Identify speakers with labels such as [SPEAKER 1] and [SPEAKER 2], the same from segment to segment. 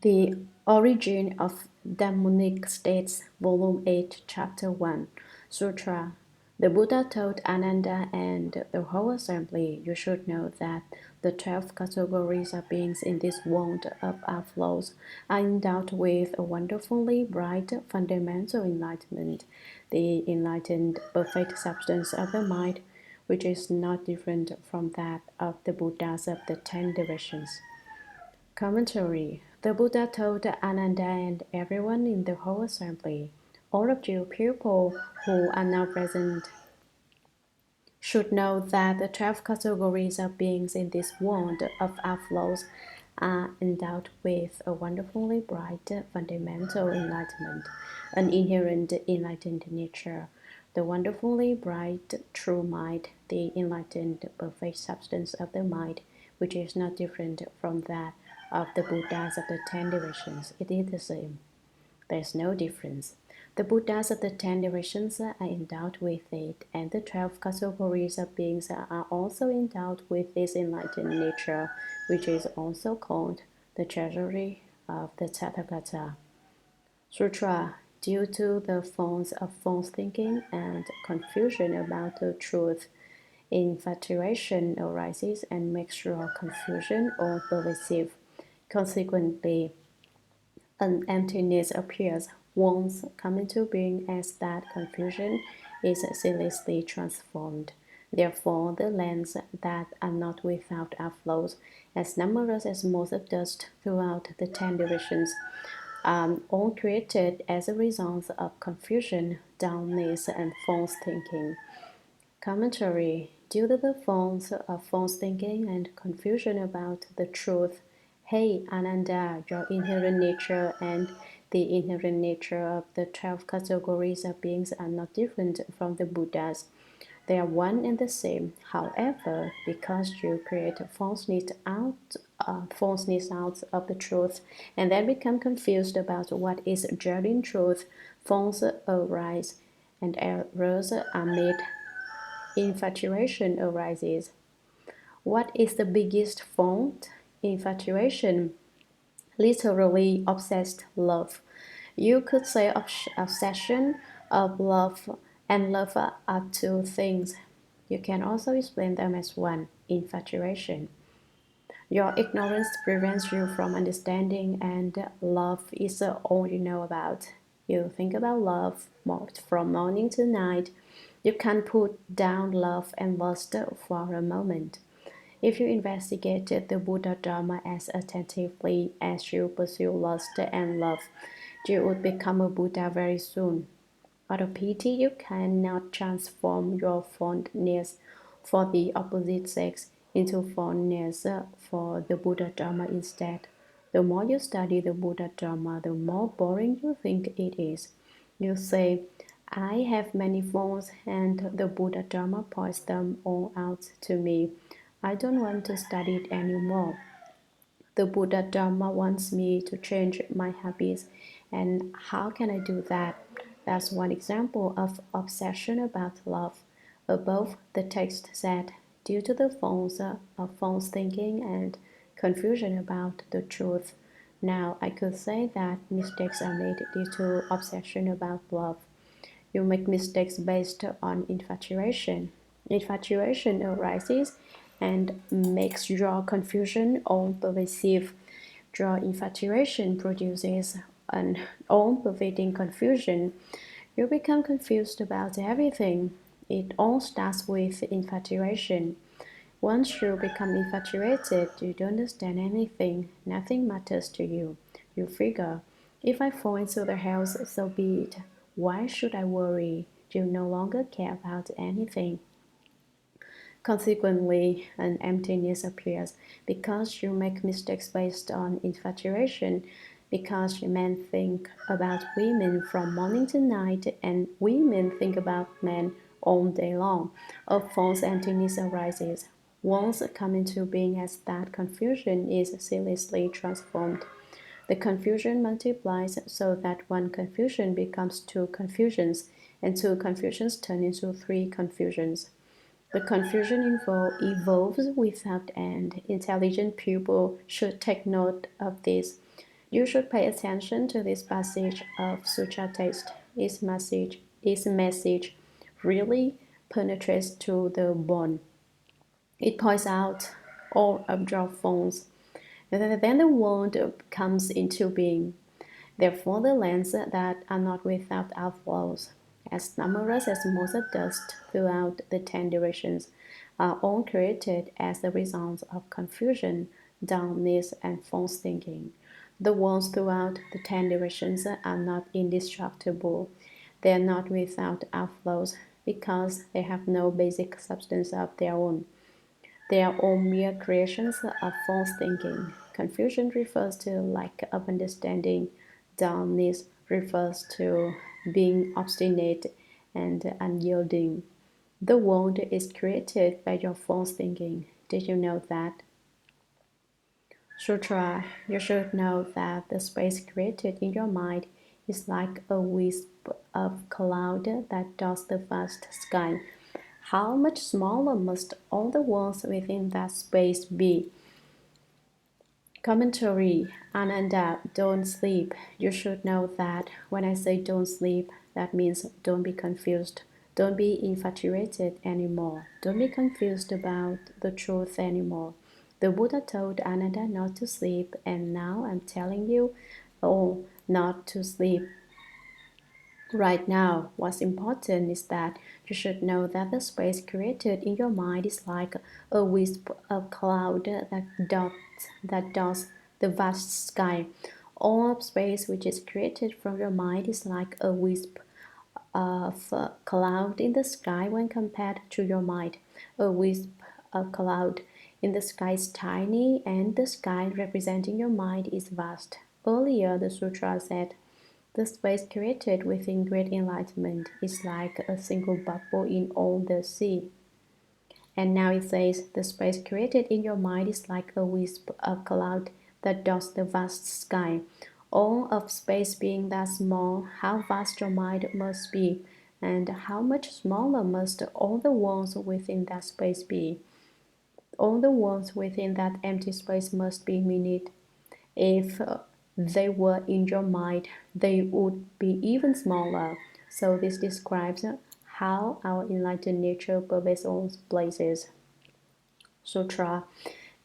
[SPEAKER 1] The Origin of Demonic States, Volume 8, Chapter 1, Sutra. The Buddha told Ananda and the whole assembly, "You should know that the 12 categories of beings in this world of our flows are endowed with a wonderfully bright fundamental enlightenment, the enlightened perfect substance of the mind, which is not different from that of the Buddhas of the 10 directions." Commentary. The Buddha told Ananda and everyone in the whole assembly, "All of you people who are now present should know that the 12 categories of beings in this world of outflows are endowed with a wonderfully bright fundamental enlightenment, an inherent enlightened nature, the wonderfully bright true mind, the enlightened perfect substance of the mind, which is not different from that of the Buddhas of the 10 directions. It is the same. There is no difference. The Buddhas of the 10 directions are endowed with it, and the 12 categories of beings are also endowed with this enlightened nature, which is also called the treasury of the Tathagata. Sutra. Due to the forms of false thinking and confusion about the truth, infatuation arises and makes your confusion all pervasive. Consequently, an emptiness appears, once come into being as that confusion is ceaselessly transformed. Therefore, the lands that are not without outflows, as numerous as motes of dust throughout the 10 directions, are all created as a result of confusion, dullness, and false thinking. Commentary. Due to the forms of false thinking and confusion about the truth, hey Ananda, your inherent nature and the inherent nature of the 12 categories of beings are not different from the Buddhas. They are one and the same. However, because you create falseness out of the truth, and then become confused about what is genuine truth, false arise, and errors are made. Infatuation arises. What is the biggest fault? Infatuation, literally obsessed love. You could say obsession of love and love are two things. You can also explain them as one, infatuation. Your ignorance prevents you from understanding, and love is all you know about. You think about love from morning to night. You can't put down love and lust for a moment. If you investigated the Buddha Dharma as attentively as you pursue lust and love, you would become a Buddha very soon. What a pity you cannot transform your fondness for the opposite sex into fondness for the Buddha Dharma instead. The more you study the Buddha Dharma, the more boring you think it is. You say, "I have many forms, and the Buddha Dharma points them all out to me. I don't want to study it anymore. The Buddha Dharma wants me to change my habits, and how can I do that?" That's one example of obsession about love. Above, the text said, due to the forms of false thinking and confusion about the truth. Now, I could say that mistakes are made due to obsession about love. You make mistakes based on infatuation. Infatuation arises and makes your confusion all pervasive. Your infatuation produces an all pervading confusion. You become confused about everything. It all starts with infatuation. Once you become infatuated, you don't understand anything. Nothing matters to you. You figure, if I fall into the house, so be it. Why should I worry? You no longer care about anything. Consequently, an emptiness appears because you make mistakes based on infatuation, because men think about women from morning to night and women think about men all day long. A false emptiness arises. Once come into being as that confusion is ceaselessly transformed. The confusion multiplies so that one confusion becomes two confusions, and two confusions turn into three confusions. The confusion evolves without end. Intelligent people should take note of this. You should pay attention to this passage of Sutra text. Its message really penetrates to the bone. It points out all absorbed forms. Then the world comes into being. Therefore, the lands that are not without outflows, as numerous as motes of dust throughout the 10 directions, are all created as the result of confusion, dullness, and false thinking. The worlds throughout the 10 directions are not indestructible. They are not without outflows because they have no basic substance of their own. They are all mere creations of false thinking. Confusion refers to lack of understanding. Dullness refers to being obstinate and unyielding. The world is created by your false thinking. Did you know that? Sutra, you should know that the space created in your mind is like a wisp of cloud that dots the vast sky. How much smaller must all the worlds within that space be? Commentary. Ananda, don't sleep. You should know that when I say don't sleep, that means don't be confused. Don't be infatuated anymore. Don't be confused about the truth anymore. The Buddha told Ananda not to sleep, and now I'm telling you, oh, not to sleep. Right now, what's important is that you should know that the space created in your mind is like a wisp of cloud that dots the vast sky. All of space which is created from your mind is like a wisp of cloud in the sky when compared to your mind. A wisp of cloud in the sky is tiny, and the sky representing your mind is vast. Earlier, the sutra said, the space created within great enlightenment is like a single bubble in all the sea. And now it says, the space created in your mind is like a wisp of cloud that dots the vast sky. All of space being that small, how vast your mind must be, and how much smaller must all the worlds within that space be. All the worlds within that empty space must be minute. If they were in your mind, they would be even smaller. So this describes how our enlightened nature pervades all places. Sutra.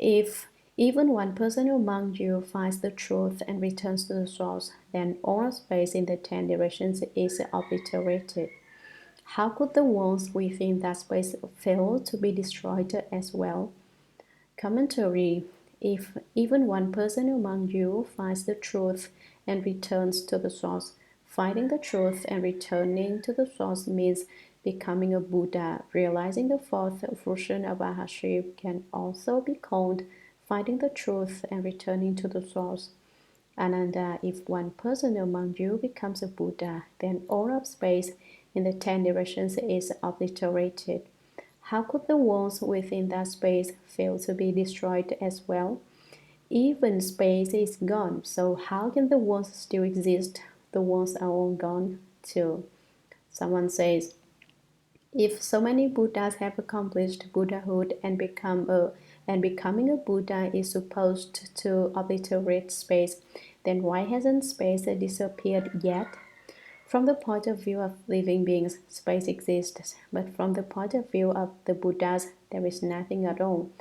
[SPEAKER 1] If even one person among you finds the truth and returns to the source, then all space in the 10 directions is obliterated. How could the worlds within that space fail to be destroyed as well? Commentary. If even one person among you finds the truth and returns to the source, finding the truth and returning to the source means becoming a Buddha. Realizing the fourth fruition of Arhatship can also be called finding the truth and returning to the source. Ananda, if one person among you becomes a Buddha, then all of space in the 10 directions is obliterated. How could the worlds within that space fail to be destroyed as well? Even space is gone, so how can the worlds still exist? The worlds are all gone too. Someone says, if so many Buddhas have accomplished Buddhahood and becoming a Buddha is supposed to obliterate space, then why hasn't space disappeared yet? From the point of view of living beings, space exists, but from the point of view of the Buddhas, there is nothing at all.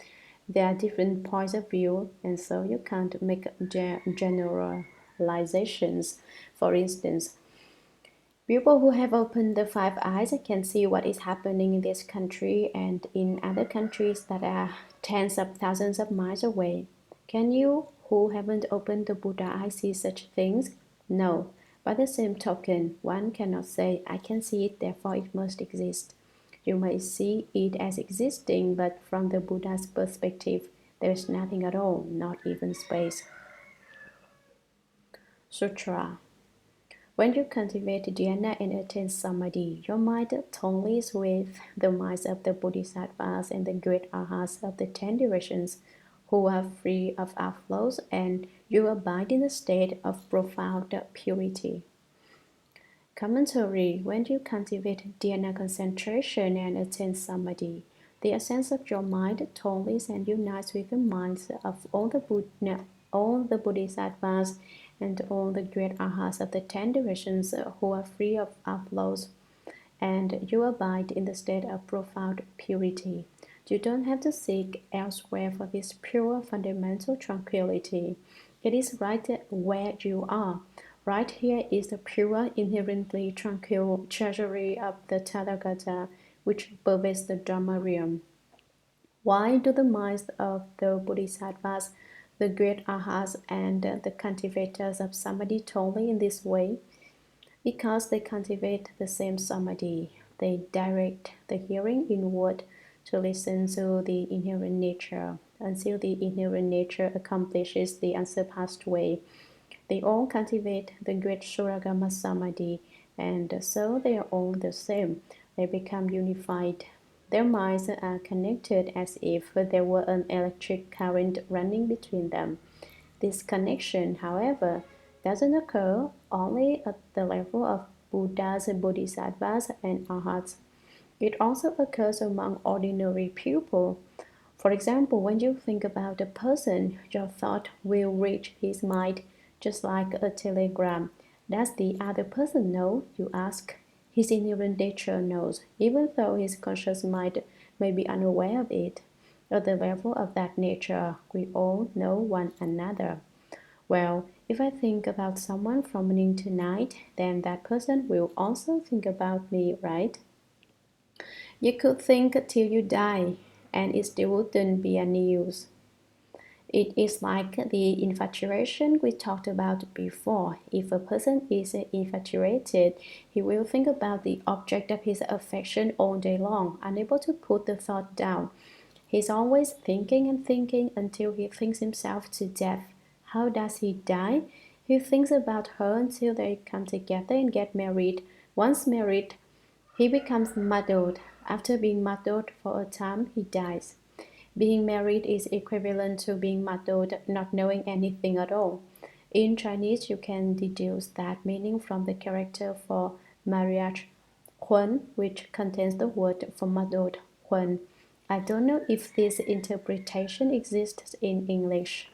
[SPEAKER 1] There are different points of view, and so you can't make generalizations. For instance, people who have opened the five eyes can see what is happening in this country and in other countries that are tens of thousands of miles away. Can you, who haven't opened the Buddha eye, see such things? No. By the same token, one cannot say, I can see it, therefore it must exist. You may see it as existing, but from the Buddha's perspective, there is nothing at all, not even space. Sutra. When you cultivate dhyana and attain samadhi, your mind tallies with the minds of the bodhisattvas and the great arhats of the 10 directions who are free of outflows, and you abide in a state of profound purity. Commentary. When you cultivate dhyana concentration and attain samadhi, the essence of your mind tallies and unites with the minds of all the bodhisattvas and all the great arhats of the 10 directions who are free of outlaws, and you abide in the state of profound purity. You don't have to seek elsewhere for this pure fundamental tranquility. It is right where you are. Right here is the pure, inherently tranquil treasury of the Tathagata, which pervades the Dharma Realm. Why do the minds of the Bodhisattvas, the great arhats, and the cultivators of samadhi toil in this way? Because they cultivate the same samadhi. They direct the hearing inward to listen to the inherent nature until the inherent nature accomplishes the unsurpassed way. They all cultivate the great Shurangama Samadhi, and so they are all the same. They become unified. Their minds are connected as if there were an electric current running between them. This connection, however, doesn't occur only at the level of Buddhas, Bodhisattvas, and Arhats. It also occurs among ordinary people. For example, when you think about a person, your thought will reach his mind just like a telegram. Does the other person know? You ask. His inherent nature knows, even though his conscious mind may be unaware of it. At the level of that nature, we all know one another. Well, if I think about someone from morning to night, then that person will also think about me, right? You could think till you die, and it still wouldn't be any use. It is like the infatuation we talked about before. If a person is infatuated, he will think about the object of his affection all day long, unable to put the thought down. He's always thinking and thinking until he thinks himself to death. How does he die? He thinks about her until they come together and get married. Once married, he becomes muddled. After being muddled for a time, he dies. Being married is equivalent to being muddled, not knowing anything at all. In Chinese, you can deduce that meaning from the character for marriage, 婚, which contains the word for muddled, 婚. I don't know if this interpretation exists in English.